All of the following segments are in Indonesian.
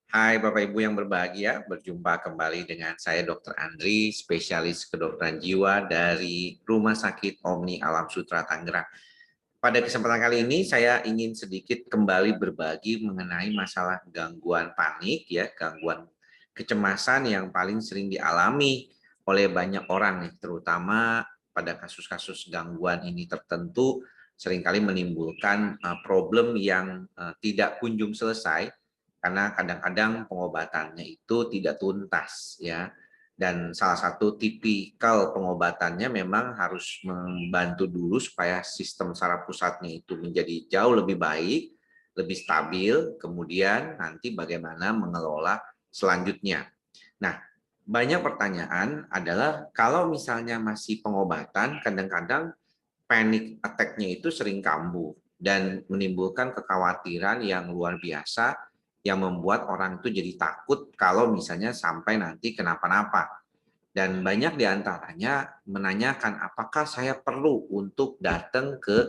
Hai Bapak Ibu yang berbahagia, berjumpa kembali dengan saya Dr. Andri, spesialis kedokteran jiwa dari Rumah Sakit Omni Alam Sutra Tangerang. Pada kesempatan kali ini saya ingin sedikit kembali berbagi mengenai masalah gangguan panik ya, gangguan kecemasan yang paling sering dialami oleh banyak orang nih, terutama pada kasus-kasus gangguan ini tertentu seringkali menimbulkan problem yang tidak kunjung selesai karena kadang-kadang pengobatannya itu tidak tuntas ya. Dan salah satu tipikal pengobatannya memang harus membantu dulu supaya sistem saraf pusatnya itu menjadi jauh lebih baik, lebih stabil, kemudian nanti bagaimana mengelola selanjutnya. Nah, banyak pertanyaan adalah kalau misalnya masih pengobatan, kadang-kadang panic attack-nya itu sering kambuh dan menimbulkan kekhawatiran yang luar biasa yang membuat orang itu jadi takut kalau misalnya sampai nanti kenapa-napa. Dan banyak di antaranya menanyakan apakah saya perlu untuk datang ke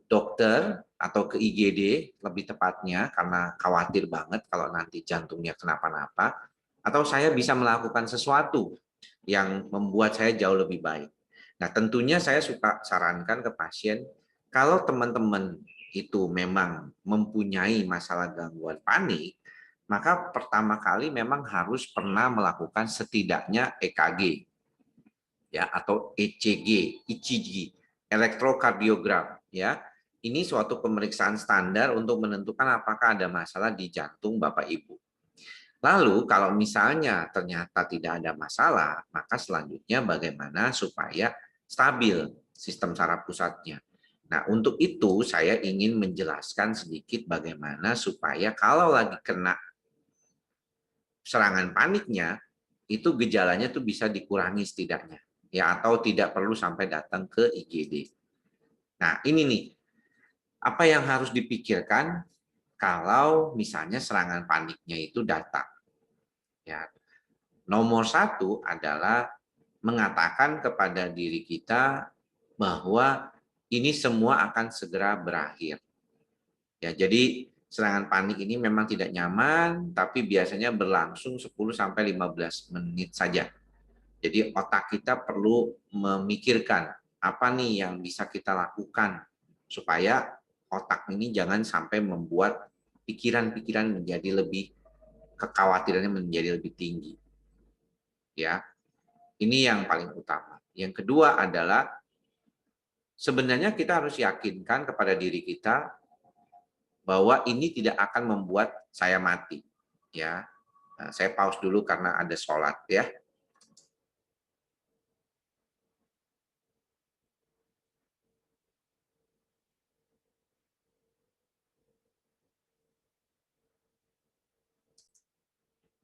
dokter atau ke IGD lebih tepatnya karena khawatir banget kalau nanti jantungnya kenapa-napa, atau saya bisa melakukan sesuatu yang membuat saya jauh lebih baik. Nah, tentunya saya suka sarankan ke pasien, kalau teman-teman itu memang mempunyai masalah gangguan panik, maka pertama kali memang harus pernah melakukan setidaknya EKG ya atau ECG, elektrokardiogram ya. Ini suatu pemeriksaan standar untuk menentukan apakah ada masalah di jantung Bapak Ibu. Lalu kalau misalnya ternyata tidak ada masalah, maka selanjutnya bagaimana supaya stabil sistem saraf pusatnya. Nah, untuk itu saya ingin menjelaskan sedikit bagaimana supaya kalau lagi kena serangan paniknya, itu gejalanya tuh bisa dikurangi setidaknya. Ya, atau tidak perlu sampai datang ke IGD. Nah, ini nih, apa yang harus dipikirkan kalau misalnya serangan paniknya itu datang. Ya, nomor satu adalah mengatakan kepada diri kita bahwa ini semua akan segera berakhir. Ya, jadi serangan panik ini memang tidak nyaman, tapi biasanya berlangsung 10 sampai 15 menit saja. Jadi otak kita perlu memikirkan apa nih yang bisa kita lakukan supaya otak ini jangan sampai membuat pikiran-pikiran menjadi lebih kekhawatirannya menjadi lebih tinggi. Ya, ini yang paling utama. Yang kedua adalah sebenarnya kita harus yakinkan kepada diri kita bahwa ini tidak akan membuat saya mati. Ya, nah, saya pause dulu karena ada sholat ya.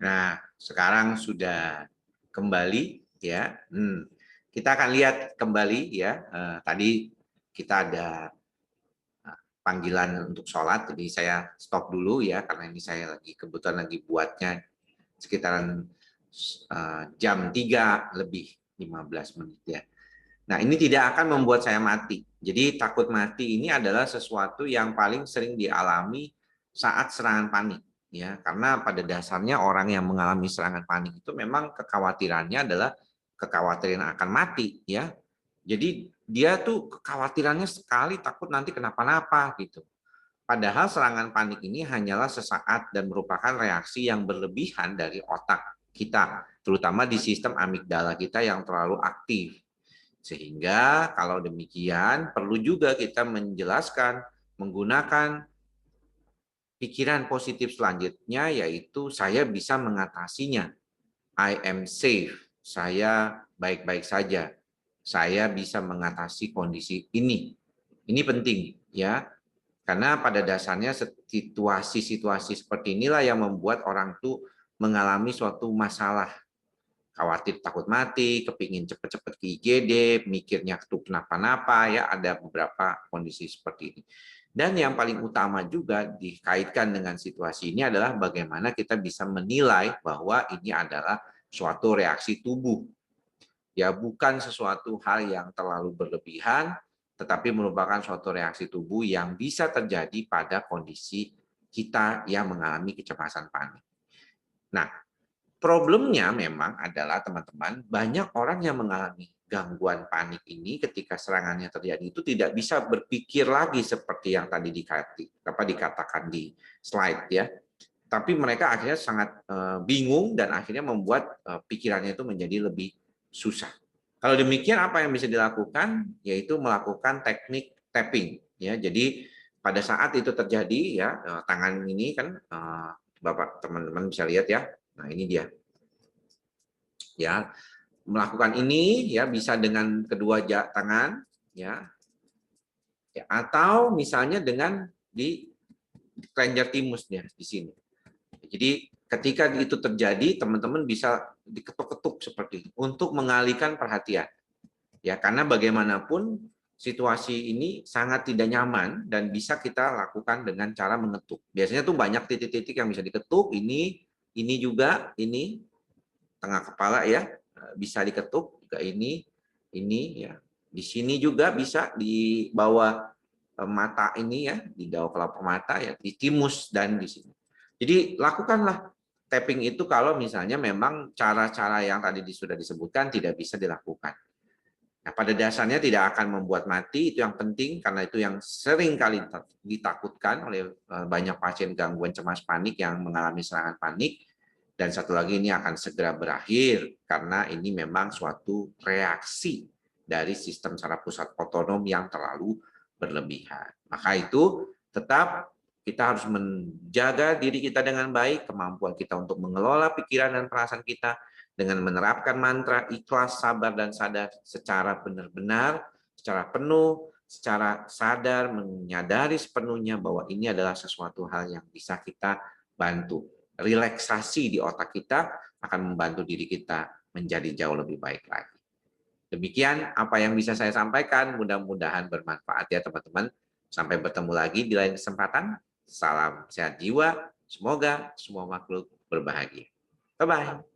Nah, sekarang sudah kembali ya. Kita akan lihat kembali ya. Tadi kita ada panggilan untuk sholat, jadi saya stop dulu ya karena ini saya lagi kebetulan lagi buatnya sekitaran jam 3 lebih 15 menit ya. Nah, ini tidak akan membuat saya mati. Jadi takut mati ini adalah sesuatu yang paling sering dialami saat serangan panik ya. Karena pada dasarnya orang yang mengalami serangan panik itu memang kekhawatirannya adalah kekhawatiran akan mati ya. Jadi dia tuh kekhawatirannya sekali takut nanti kenapa-napa gitu. Padahal serangan panik ini hanyalah sesaat dan merupakan reaksi yang berlebihan dari otak kita, terutama di sistem amigdala kita yang terlalu aktif. Sehingga kalau demikian perlu juga kita menjelaskan menggunakan pikiran positif selanjutnya yaitu saya bisa mengatasinya. I am safe. Saya baik-baik saja. Saya bisa mengatasi kondisi ini. Ini penting ya. Karena pada dasarnya situasi-situasi seperti inilah yang membuat orang tuh mengalami suatu masalah, khawatir takut mati, kepingin cepet-cepet ke IGD, mikirnya tuh kenapa-napa ya, ada beberapa kondisi seperti ini. Dan yang paling utama juga dikaitkan dengan situasi ini adalah bagaimana kita bisa menilai bahwa ini adalah suatu reaksi tubuh. Ya, bukan sesuatu hal yang terlalu berlebihan, tetapi merupakan suatu reaksi tubuh yang bisa terjadi pada kondisi kita yang mengalami kecemasan panik. Nah, problemnya memang adalah teman-teman, banyak orang yang mengalami gangguan panik ini ketika serangannya terjadi itu tidak bisa berpikir lagi seperti yang tadi dikatakan di slide ya. Tapi mereka akhirnya sangat bingung dan akhirnya membuat pikirannya itu menjadi lebih susah. Kalau demikian apa yang bisa dilakukan? Yaitu melakukan teknik tapping ya. Jadi pada saat itu terjadi ya, tangan ini kan Bapak teman-teman bisa lihat ya. Nah, ini dia. Ya, melakukan ini ya bisa dengan kedua tangan ya, atau misalnya dengan di kelenjar timusnya di sini. Jadi ketika itu terjadi, teman-teman bisa diketuk-ketuk seperti itu untuk mengalihkan perhatian. Ya, karena bagaimanapun situasi ini sangat tidak nyaman dan bisa kita lakukan dengan cara mengetuk. Biasanya tuh banyak titik-titik yang bisa diketuk, ini juga, ini tengah kepala ya, bisa diketuk juga ini ya. Di sini juga bisa di bawah mata ini ya, di bawah kelopak mata ya, di timus dan di sini. Jadi lakukanlah tapping itu kalau misalnya memang cara-cara yang tadi sudah disebutkan tidak bisa dilakukan. Nah, pada dasarnya tidak akan membuat mati, itu yang penting karena itu yang sering kali ditakutkan oleh banyak pasien gangguan cemas panik yang mengalami serangan panik. Dan satu lagi ini akan segera berakhir karena ini memang suatu reaksi dari sistem saraf pusat otonom yang terlalu berlebihan. Maka itu tetap kita harus menjaga diri kita dengan baik, kemampuan kita untuk mengelola pikiran dan perasaan kita dengan menerapkan mantra ikhlas, sabar, dan sadar secara benar-benar, secara penuh, secara sadar, menyadari sepenuhnya bahwa ini adalah sesuatu hal yang bisa kita bantu. Relaksasi di otak kita akan membantu diri kita menjadi jauh lebih baik lagi. Demikian apa yang bisa saya sampaikan, mudah-mudahan bermanfaat ya teman-teman. Sampai bertemu lagi di lain kesempatan. Salam sehat jiwa, semoga semua makhluk berbahagia. Bye-bye.